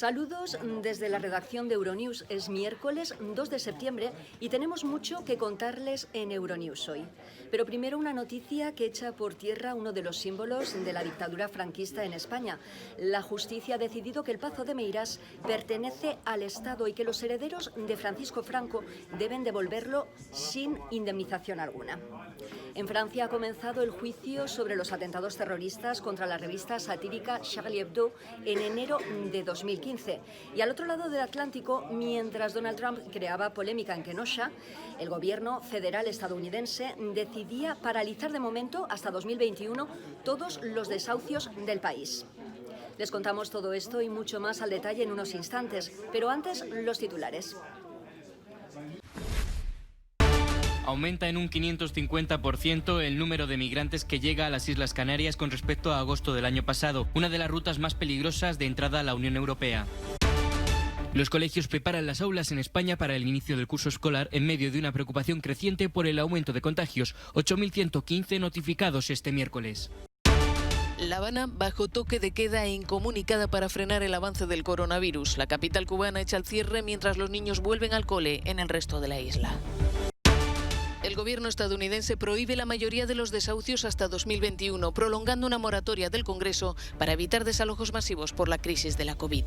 Saludos desde la redacción de Euronews. Es miércoles 2 de septiembre y tenemos mucho que contarles en Euronews hoy. Pero primero una noticia que echa por tierra uno de los símbolos de la dictadura franquista en España. La justicia ha decidido que el Pazo de Meirás pertenece al Estado y que los herederos de Francisco Franco deben devolverlo sin indemnización alguna. En Francia ha comenzado el juicio sobre los atentados terroristas contra la revista satírica Charlie Hebdo en enero de 2015. Y al otro lado del Atlántico, mientras Donald Trump creaba polémica en Kenosha, el gobierno federal estadounidense decidía paralizar de momento hasta 2021 todos los desahucios del país. Les contamos todo esto y mucho más al detalle en unos instantes, pero antes los titulares. Aumenta en un 550% el número de migrantes que llega a las Islas Canarias con respecto a agosto del año pasado, una de las rutas más peligrosas de entrada a la Unión Europea. Los colegios preparan las aulas en España para el inicio del curso escolar en medio de una preocupación creciente por el aumento de contagios, 8.115 notificados este miércoles. La Habana bajo toque de queda e incomunicada para frenar el avance del coronavirus. La capital cubana echa el cierre mientras los niños vuelven al cole en el resto de la isla. El gobierno estadounidense prohíbe la mayoría de los desahucios hasta 2021, prolongando una moratoria del Congreso para evitar desalojos masivos por la crisis de la COVID.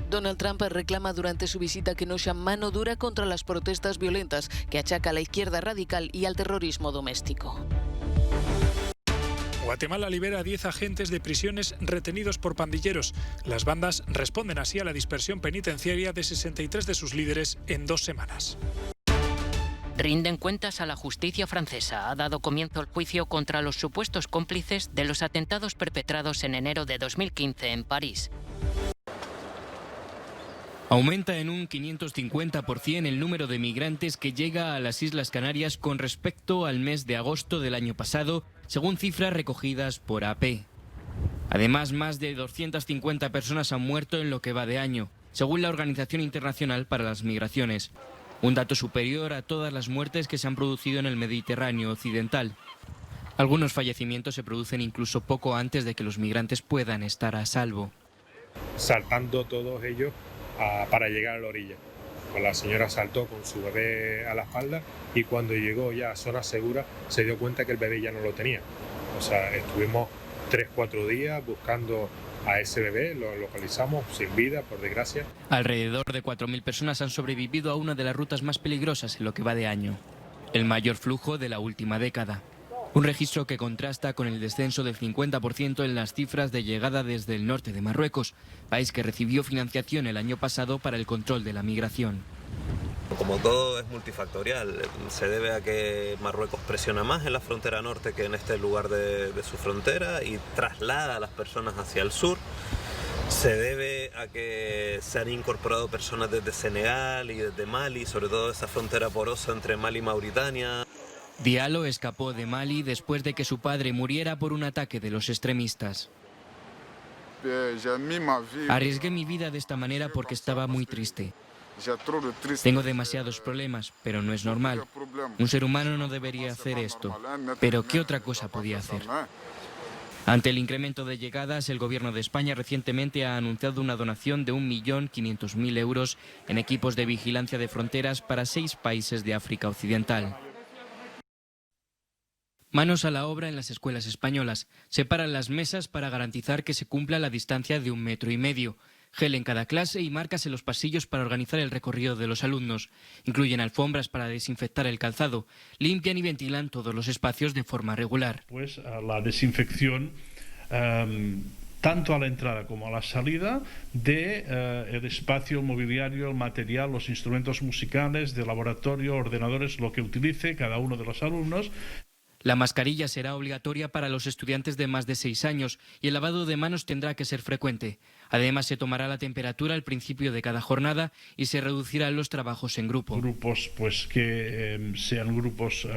Donald Trump reclama durante su visita a Kenosha mano dura contra las protestas violentas que achaca a la izquierda radical y al terrorismo doméstico. Guatemala libera a 10 agentes de prisiones retenidos por pandilleros. Las bandas responden así a la dispersión penitenciaria de 63 de sus líderes en 2 semanas. Rinden cuentas a la justicia francesa. Ha dado comienzo el juicio contra los supuestos cómplices de los atentados perpetrados en enero de 2015 en París. Aumenta en un 550% el número de migrantes que llega a las Islas Canarias con respecto al mes de agosto del año pasado, según cifras recogidas por AP. Además, más de 250 personas han muerto en lo que va de año, según la Organización Internacional para las Migraciones. Un dato superior a todas las muertes que se han producido en el Mediterráneo occidental. Algunos fallecimientos se producen incluso poco antes de que los migrantes puedan estar a salvo. Saltando todos ellos para llegar a la orilla. Pues la señora saltó con su bebé a la espalda y cuando llegó ya a zona segura se dio cuenta que el bebé ya no lo tenía. O sea, estuvimos 3-4 días buscando a ese bebé, lo localizamos sin vida, por desgracia. Alrededor de 4.000 personas han sobrevivido a una de las rutas más peligrosas en lo que va de año. El mayor flujo de la última década. Un registro que contrasta con el descenso del 50% en las cifras de llegada desde el norte de Marruecos, país que recibió financiación el año pasado para el control de la migración. Como todo es multifactorial, se debe a que Marruecos presiona más en la frontera norte que en este lugar de su frontera y traslada a las personas hacia el sur. Se debe a que se han incorporado personas desde Senegal y desde Mali, sobre todo esa frontera porosa entre Mali y Mauritania. Diallo escapó de Mali después de que su padre muriera por un ataque de los extremistas. Arriesgué mi vida de esta manera porque estaba muy triste. Tengo demasiados problemas, pero no es normal. Un ser humano no debería hacer esto. Pero ¿qué otra cosa podía hacer? Ante el incremento de llegadas, el Gobierno de España recientemente ha anunciado una donación de 1.500.000 euros en equipos de vigilancia de fronteras para 6 países de África Occidental. Manos a la obra en las escuelas españolas. Separan las mesas para garantizar que se cumpla la distancia de 1,5 metros. Gel en cada clase y marcas en los pasillos para organizar el recorrido de los alumnos. Incluyen alfombras para desinfectar el calzado. Limpian y ventilan todos los espacios de forma regular. Pues la desinfección tanto a la entrada como a la salida del espacio mobiliario, el material, los instrumentos musicales, de laboratorio, ordenadores, lo que utilice cada uno de los alumnos. La mascarilla será obligatoria para los estudiantes de más de 6 años y el lavado de manos tendrá que ser frecuente. Además, se tomará la temperatura al principio de cada jornada y se reducirán los trabajos en grupo. Grupos pues que sean grupos,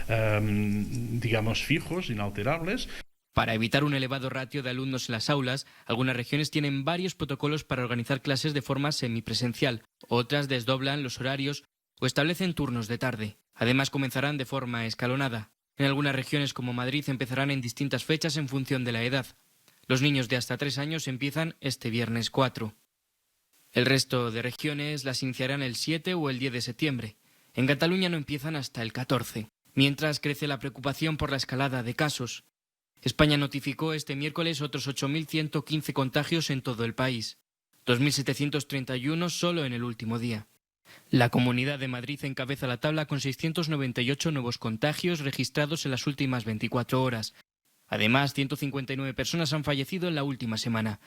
digamos, fijos, inalterables. Para evitar un elevado ratio de alumnos en las aulas, algunas regiones tienen varios protocolos para organizar clases de forma semipresencial. Otras desdoblan los horarios o establecen turnos de tarde. Además, comenzarán de forma escalonada. En algunas regiones como Madrid empezarán en distintas fechas en función de la edad. Los niños de hasta 3 años empiezan este viernes 4. El resto de regiones las iniciarán el 7 o el 10 de septiembre. En Cataluña no empiezan hasta el 14. Mientras crece la preocupación por la escalada de casos. España notificó este miércoles otros 8.115 contagios en todo el país. 2.731 solo en el último día. La Comunidad de Madrid encabeza la tabla con 698 nuevos contagios registrados en las últimas 24 horas. Además, 159 personas han fallecido en la última semana.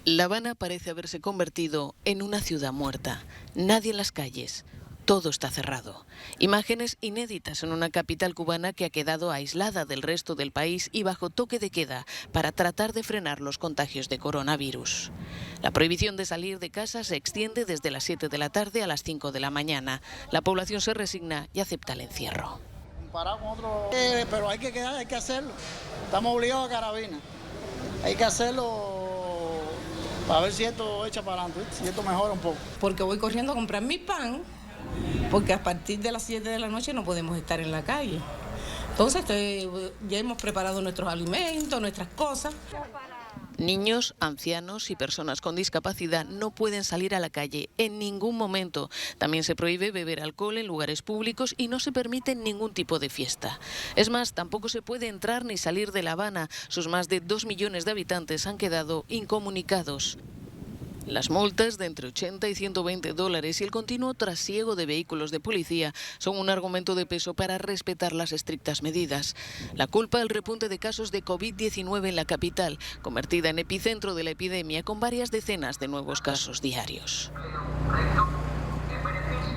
La Habana parece haberse convertido en una ciudad muerta. Nadie en las calles. Todo está cerrado. Imágenes inéditas en una capital cubana que ha quedado aislada del resto del país y bajo toque de queda para tratar de frenar los contagios de coronavirus. La prohibición de salir de casa se extiende desde las 7 de la tarde a las 5 de la mañana. La población se resigna y acepta el encierro. Pero hay que quedar, hay que hacerlo. Estamos obligados a carabina. Hay que hacerlo para ver si esto echa para adelante, si esto mejora un poco. Porque voy corriendo a comprar mi pan, porque a partir de las 7 de la noche no podemos estar en la calle. Entonces ya hemos preparado nuestros alimentos, nuestras cosas. Niños, ancianos y personas con discapacidad no pueden salir a la calle en ningún momento. También se prohíbe beber alcohol en lugares públicos y no se permite ningún tipo de fiesta. Es más, tampoco se puede entrar ni salir de La Habana. Sus más de 2 millones de habitantes han quedado incomunicados. Las multas de entre 80 y 120 dólares y el continuo trasiego de vehículos de policía son un argumento de peso para respetar las estrictas medidas. La culpa del repunte de casos de COVID-19 en la capital, convertida en epicentro de la epidemia con varias decenas de nuevos casos diarios.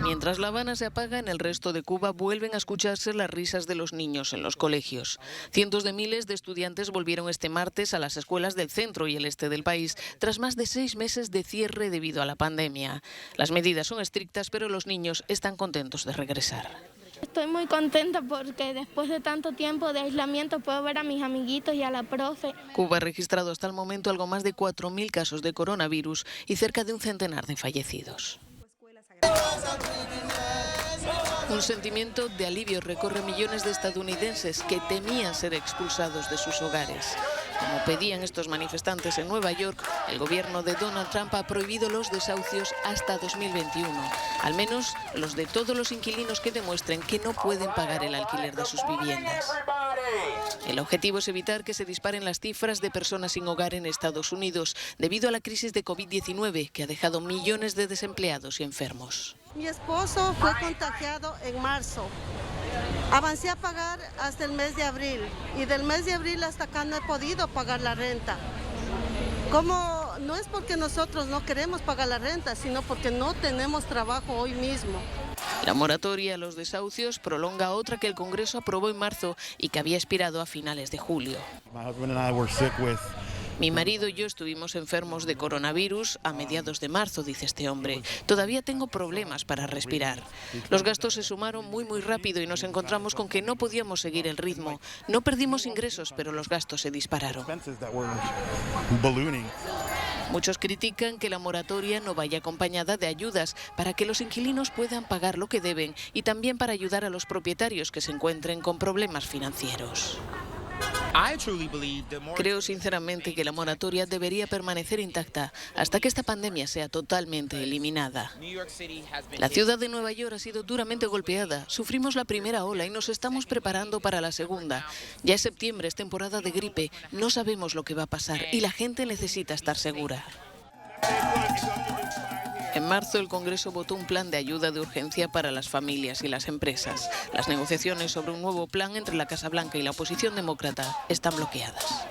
Mientras La Habana se apaga, en el resto de Cuba vuelven a escucharse las risas de los niños en los colegios. Cientos de miles de estudiantes volvieron este martes a las escuelas del centro y el este del país, tras más de 6 meses de cierre debido a la pandemia. Las medidas son estrictas, pero los niños están contentos de regresar. Estoy muy contenta porque después de tanto tiempo de aislamiento puedo ver a mis amiguitos y a la profe. Cuba ha registrado hasta el momento algo más de 4.000 casos de coronavirus y cerca de un centenar de fallecidos. Un sentimiento de alivio recorre millones de estadounidenses que temían ser expulsados de sus hogares. Como pedían estos manifestantes en Nueva York, el gobierno de Donald Trump ha prohibido los desahucios hasta 2021, al menos los de todos los inquilinos que demuestren que no pueden pagar el alquiler de sus viviendas. El objetivo es evitar que se disparen las cifras de personas sin hogar en Estados Unidos debido a la crisis de COVID-19 que ha dejado millones de desempleados y enfermos. Mi esposo fue contagiado en marzo. Avancé a pagar hasta el mes de abril y del mes de abril hasta acá no he podido pagar la renta. No es porque nosotros no queremos pagar la renta, sino porque no tenemos trabajo hoy mismo. La moratoria a los desahucios prolonga otra que el Congreso aprobó en marzo y que había expirado a finales de julio. Mi marido y yo estuvimos enfermos de coronavirus a mediados de marzo, dice este hombre. Todavía tengo problemas para respirar. Los gastos se sumaron muy rápido y nos encontramos con que no podíamos seguir el ritmo. No perdimos ingresos, pero los gastos se dispararon. Muchos critican que la moratoria no vaya acompañada de ayudas para que los inquilinos puedan pagar lo que deben y también para ayudar a los propietarios que se encuentren con problemas financieros. Creo sinceramente que la moratoria debería permanecer intacta hasta que esta pandemia sea totalmente eliminada. La ciudad de Nueva York ha sido duramente golpeada. Sufrimos la primera ola y nos estamos preparando para la segunda. Ya es septiembre, es temporada de gripe. No sabemos lo que va a pasar y la gente necesita estar segura. En marzo, el Congreso votó un plan de ayuda de urgencia para las familias y las empresas. Las negociaciones sobre un nuevo plan entre la Casa Blanca y la oposición demócrata están bloqueadas.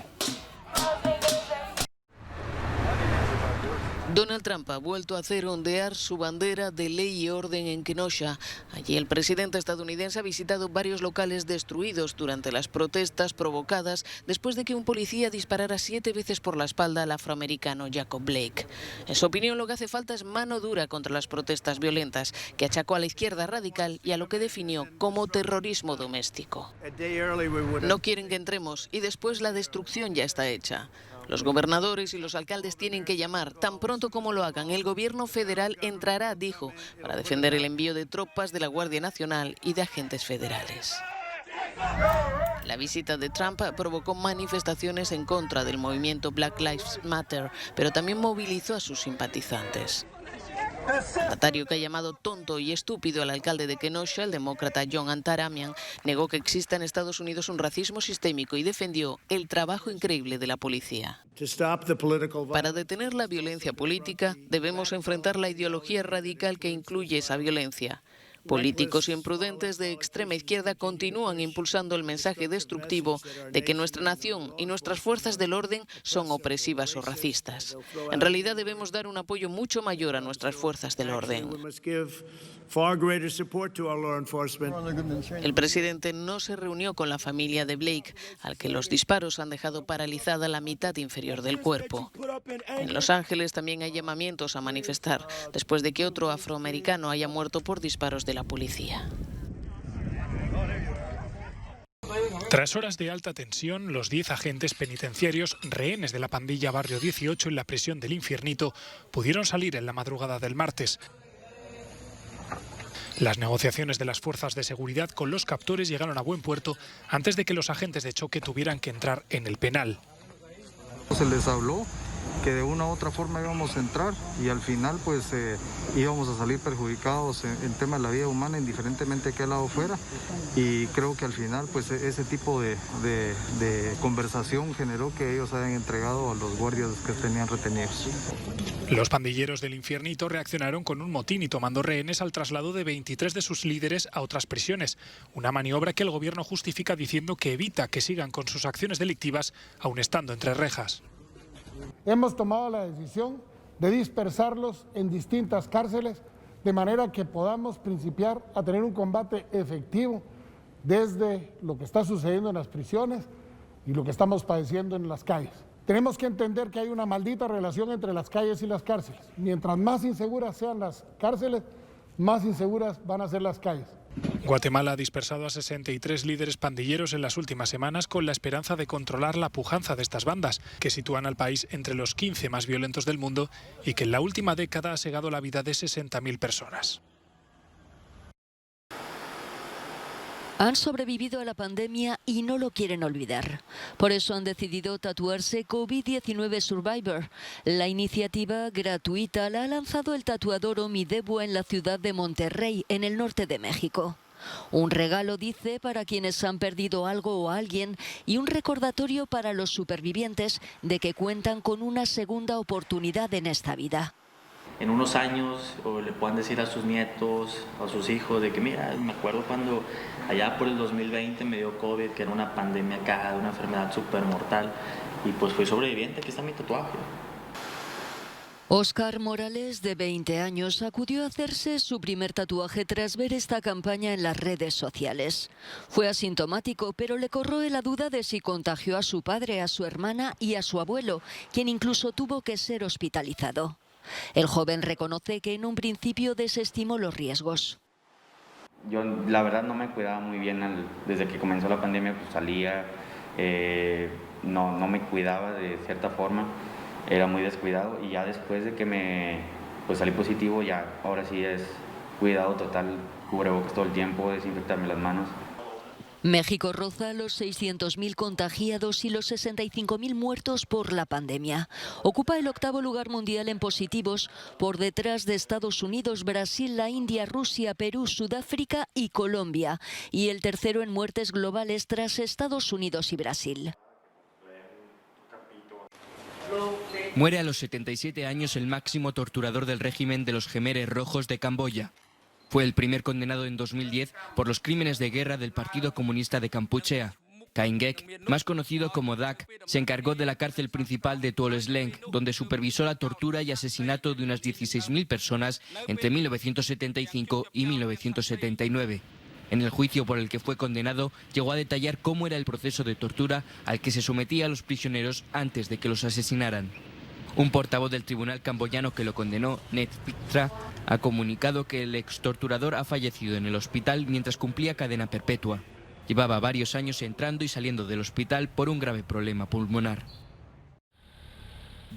Donald Trump ha vuelto a hacer ondear su bandera de ley y orden en Kenosha. Allí el presidente estadounidense ha visitado varios locales destruidos durante las protestas provocadas después de que un policía disparara 7 veces por la espalda al afroamericano Jacob Blake. En su opinión, lo que hace falta es mano dura contra las protestas violentas, que achacó a la izquierda radical y a lo que definió como terrorismo doméstico. No quieren que entremos y después la destrucción ya está hecha. Los gobernadores y los alcaldes tienen que llamar. Tan pronto como lo hagan, el gobierno federal entrará, dijo, para defender el envío de tropas de la Guardia Nacional y de agentes federales. La visita de Trump provocó manifestaciones en contra del movimiento Black Lives Matter, pero también movilizó a sus simpatizantes. El mandatario, que ha llamado tonto y estúpido al alcalde de Kenosha, el demócrata John Antaramian, negó que exista en Estados Unidos un racismo sistémico y defendió el trabajo increíble de la policía. Para detener la violencia política, debemos enfrentar la ideología radical que incluye esa violencia. Políticos imprudentes de extrema izquierda continúan impulsando el mensaje destructivo de que nuestra nación y nuestras fuerzas del orden son opresivas o racistas. En realidad debemos dar un apoyo mucho mayor a nuestras fuerzas del orden. El presidente no se reunió con la familia de Blake, al que los disparos han dejado paralizada la mitad inferior del cuerpo. En Los Ángeles también hay llamamientos a manifestar, después de que otro afroamericano haya muerto por disparos de la policía. Tras horas de alta tensión, los 10 agentes penitenciarios, rehenes de la pandilla Barrio 18 en la prisión del Infiernito, pudieron salir en la madrugada del martes. Las negociaciones de las fuerzas de seguridad con los captores llegaron a buen puerto antes de que los agentes de choque tuvieran que entrar en el penal. Se les habló que de una u otra forma íbamos a entrar y al final pues íbamos a salir perjudicados en tema de la vida humana, indiferentemente de qué lado fuera, y creo que al final pues ese tipo de conversación generó que ellos hayan entregado a los guardias que tenían retenidos. Los pandilleros del Infiernito reaccionaron con un motín y tomando rehenes al traslado de 23 de sus líderes a otras prisiones, una maniobra que el gobierno justifica diciendo que evita que sigan con sus acciones delictivas aun estando entre rejas. Hemos tomado la decisión de dispersarlos en distintas cárceles de manera que podamos principiar a tener un combate efectivo desde lo que está sucediendo en las prisiones y lo que estamos padeciendo en las calles. Tenemos que entender que hay una maldita relación entre las calles y las cárceles. Mientras más inseguras sean las cárceles, más inseguras van a ser las calles. Guatemala ha dispersado a 63 líderes pandilleros en las últimas semanas con la esperanza de controlar la pujanza de estas bandas, que sitúan al país entre los 15 más violentos del mundo y que en la última década ha segado la vida de 60.000 personas. Han sobrevivido a la pandemia y no lo quieren olvidar. Por eso han decidido tatuarse COVID-19 Survivor. La iniciativa gratuita la ha lanzado el tatuador Omi Debo en la ciudad de Monterrey, en el norte de México. Un regalo, dice, para quienes han perdido algo o a alguien y un recordatorio para los supervivientes de que cuentan con una segunda oportunidad en esta vida. En unos años o le puedan decir a sus nietos, a sus hijos, de que mira, me acuerdo cuando allá por el 2020 me dio COVID, que era una pandemia acá, una enfermedad súper mortal, y pues fui sobreviviente, aquí está mi tatuaje. Óscar Morales, de 20 años, acudió a hacerse su primer tatuaje tras ver esta campaña en las redes sociales. Fue asintomático, pero le corroe la duda de si contagió a su padre, a su hermana y a su abuelo, quien incluso tuvo que ser hospitalizado. El joven reconoce que en un principio desestimó los riesgos. Yo la verdad no me cuidaba muy bien desde que comenzó la pandemia, pues salía, no me cuidaba de cierta forma, era muy descuidado y ya después de que salí positivo, ya ahora sí es cuidado total, cubrebocas todo el tiempo, desinfectarme las manos. México roza los 600.000 contagiados y los 65.000 muertos por la pandemia. Ocupa el 8º lugar mundial en positivos, por detrás de Estados Unidos, Brasil, la India, Rusia, Perú, Sudáfrica y Colombia. Y el 3º en muertes globales tras Estados Unidos y Brasil. Muere a los 77 años el máximo torturador del régimen de los Khmeres Rojos de Camboya. Fue el primer condenado en 2010 por los crímenes de guerra del Partido Comunista de Kampuchea. Kaingek, más conocido como Dak, se encargó de la cárcel principal de Tuol Sleng, donde supervisó la tortura y asesinato de unas 16.000 personas entre 1975 y 1979. En el juicio por el que fue condenado, llegó a detallar cómo era el proceso de tortura al que se sometía a los prisioneros antes de que los asesinaran. Un portavoz del tribunal camboyano que lo condenó, Net Phitra, ha comunicado que el extorturador ha fallecido en el hospital mientras cumplía cadena perpetua. Llevaba varios años entrando y saliendo del hospital por un grave problema pulmonar.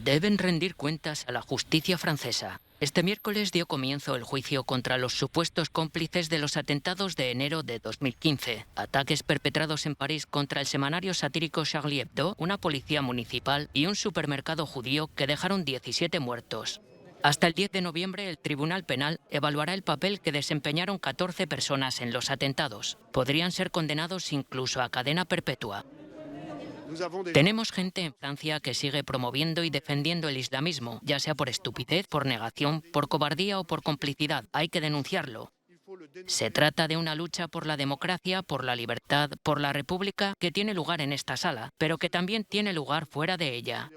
Deben rendir cuentas a la justicia francesa. Este miércoles dio comienzo el juicio contra los supuestos cómplices de los atentados de enero de 2015. Ataques perpetrados en París contra el semanario satírico Charlie Hebdo, una policía municipal y un supermercado judío que dejaron 17 muertos. Hasta el 10 de noviembre, el Tribunal Penal evaluará el papel que desempeñaron 14 personas en los atentados. Podrían ser condenados incluso a cadena perpetua. Tenemos gente en Francia que sigue promoviendo y defendiendo el islamismo, ya sea por estupidez, por negación, por cobardía o por complicidad. Hay que denunciarlo. Se trata de una lucha por la democracia, por la libertad, por la república que tiene lugar en esta sala, pero que también tiene lugar fuera de ella.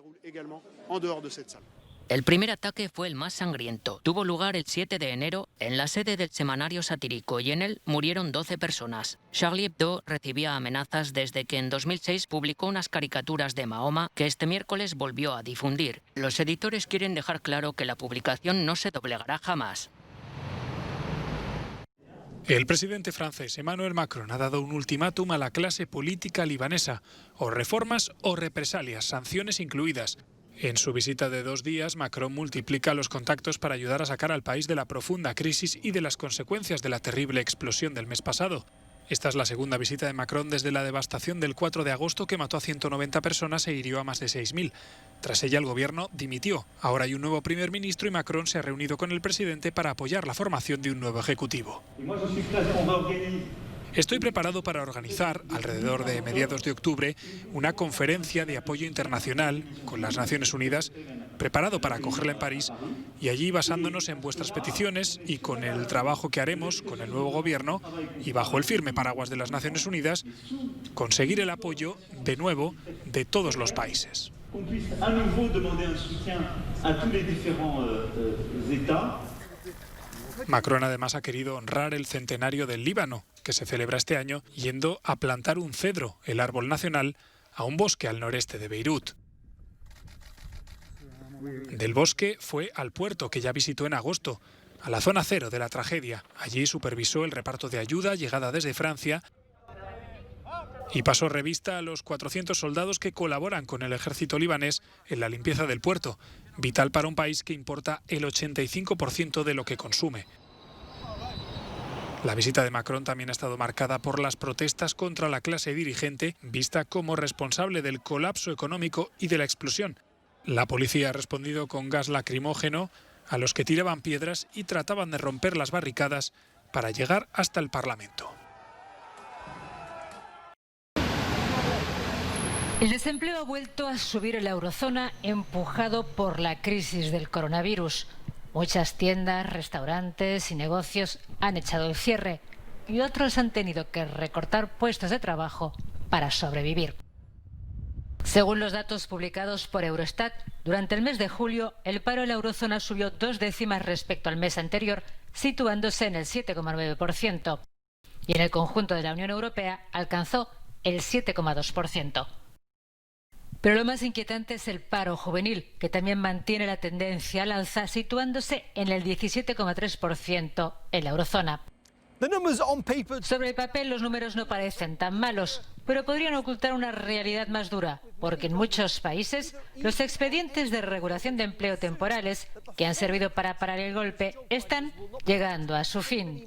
El primer ataque fue el más sangriento. Tuvo lugar el 7 de enero en la sede del semanario satírico y en él murieron 12 personas. Charlie Hebdo recibía amenazas desde que en 2006 publicó unas caricaturas de Mahoma que este miércoles volvió a difundir. Los editores quieren dejar claro que la publicación no se doblegará jamás. El presidente francés Emmanuel Macron ha dado un ultimátum a la clase política libanesa: o reformas o represalias, sanciones incluidas. En su visita de 2 días, Macron multiplica los contactos para ayudar a sacar al país de la profunda crisis y de las consecuencias de la terrible explosión del mes pasado. Esta es la segunda visita de Macron desde la devastación del 4 de agosto que mató a 190 personas e hirió a más de 6.000. Tras ella, el gobierno dimitió. Ahora hay un nuevo primer ministro y Macron se ha reunido con el presidente para apoyar la formación de un nuevo ejecutivo. Estoy preparado para organizar, alrededor de mediados de octubre, una conferencia de apoyo internacional con las Naciones Unidas, preparado para acogerla en París, y allí, basándonos en vuestras peticiones y con el trabajo que haremos con el nuevo gobierno y bajo el firme paraguas de las Naciones Unidas, conseguir el apoyo, de nuevo, de todos los países. Macron además ha querido honrar el centenario del Líbano, que se celebra este año, yendo a plantar un cedro, el árbol nacional, a un bosque al noreste de Beirut. Del bosque fue al puerto, que ya visitó en agosto, a la zona cero de la tragedia. Allí supervisó el reparto de ayuda llegada desde Francia y pasó revista a los 400 soldados que colaboran con el ejército libanés en la limpieza del puerto, vital para un país que importa el 85% de lo que consume. La visita de Macron también ha estado marcada por las protestas contra la clase dirigente, vista como responsable del colapso económico y de la explosión. La policía ha respondido con gas lacrimógeno a los que tiraban piedras y trataban de romper las barricadas para llegar hasta el Parlamento. El desempleo ha vuelto a subir en la eurozona, empujado por la crisis del coronavirus. Muchas tiendas, restaurantes y negocios han echado el cierre y otros han tenido que recortar puestos de trabajo para sobrevivir. Según los datos publicados por Eurostat, durante el mes de julio el paro en la eurozona subió 2 décimas respecto al mes anterior, situándose en el 7,9%. Y en el conjunto de la Unión Europea alcanzó el 7,2%. Pero lo más inquietante es el paro juvenil, que también mantiene la tendencia al alza, situándose en el 17,3% en la eurozona. Sobre el papel los números no parecen tan malos, pero podrían ocultar una realidad más dura, porque en muchos países los expedientes de regulación de empleo temporales, que han servido para parar el golpe, están llegando a su fin.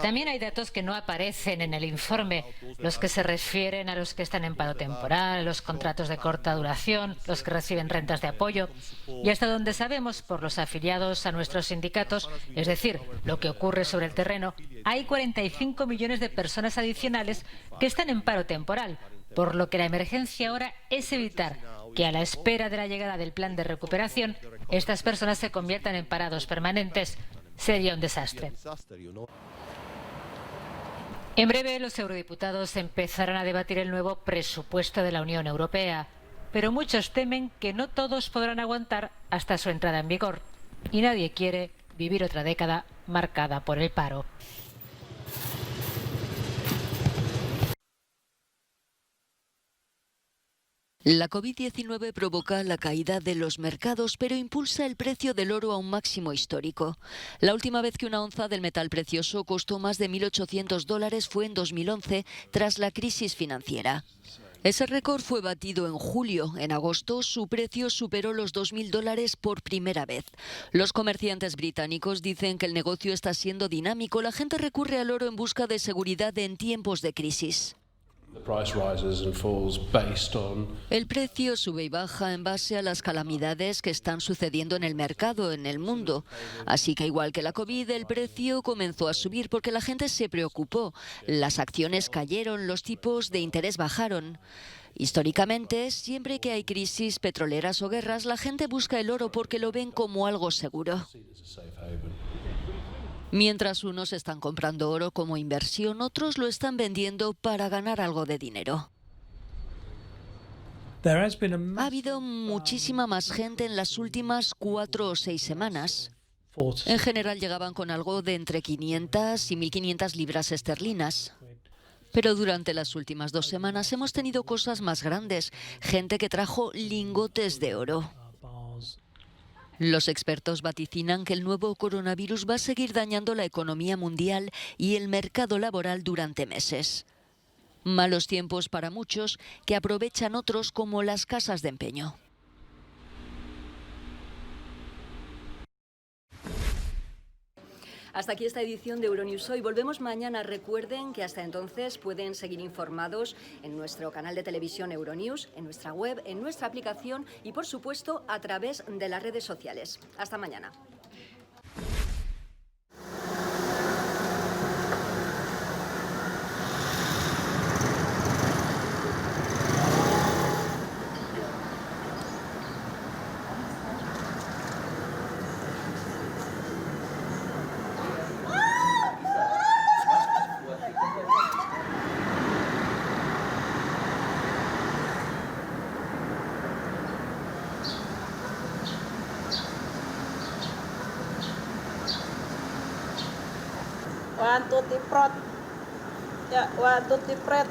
También hay datos que no aparecen en el informe, los que se refieren a los que están en paro temporal, los contratos de corta duración, los que reciben rentas de apoyo. Y hasta donde sabemos por los afiliados a nuestros sindicatos, es decir, lo que ocurre sobre el terreno, hay 45 millones de personas adicionales que están en paro temporal, por lo que la emergencia ahora es evitar que a la espera de la llegada del plan de recuperación, estas personas se conviertan en parados permanentes. Sería un desastre. En breve, los eurodiputados empezarán a debatir el nuevo presupuesto de la Unión Europea, pero muchos temen que no todos podrán aguantar hasta su entrada en vigor, y nadie quiere vivir otra década marcada por el paro. La COVID-19 provoca la caída de los mercados, pero impulsa el precio del oro a un máximo histórico. La última vez que una onza del metal precioso costó más de $1.800 fue en 2011, tras la crisis financiera. Ese récord fue batido en julio. En agosto, su precio superó los $2.000 por primera vez. Los comerciantes británicos dicen que el negocio está siendo dinámico. La gente recurre al oro en busca de seguridad en tiempos de crisis. El precio sube y baja en base a las calamidades que están sucediendo en el mercado, en el mundo. Así que igual que la COVID, el precio comenzó a subir porque la gente se preocupó. Las acciones cayeron, los tipos de interés bajaron. Históricamente, siempre que hay crisis petroleras o guerras, la gente busca el oro porque lo ven como algo seguro. Mientras unos están comprando oro como inversión, otros lo están vendiendo para ganar algo de dinero. Ha habido muchísima más gente en las últimas 4 o 6 semanas. En general llegaban con algo de entre 500 y 1.500 libras esterlinas. Pero durante las últimas 2 semanas hemos tenido cosas más grandes, gente que trajo lingotes de oro. Los expertos vaticinan que el nuevo coronavirus va a seguir dañando la economía mundial y el mercado laboral durante meses. Malos tiempos para muchos que aprovechan otros como las casas de empeño. Hasta aquí esta edición de Euronews Hoy. Volvemos mañana. Recuerden que hasta entonces pueden seguir informados en nuestro canal de televisión Euronews, en nuestra web, en nuestra aplicación y, por supuesto, a través de las redes sociales. Hasta mañana. One, two, three, prot. Ya, one, two, three, prot.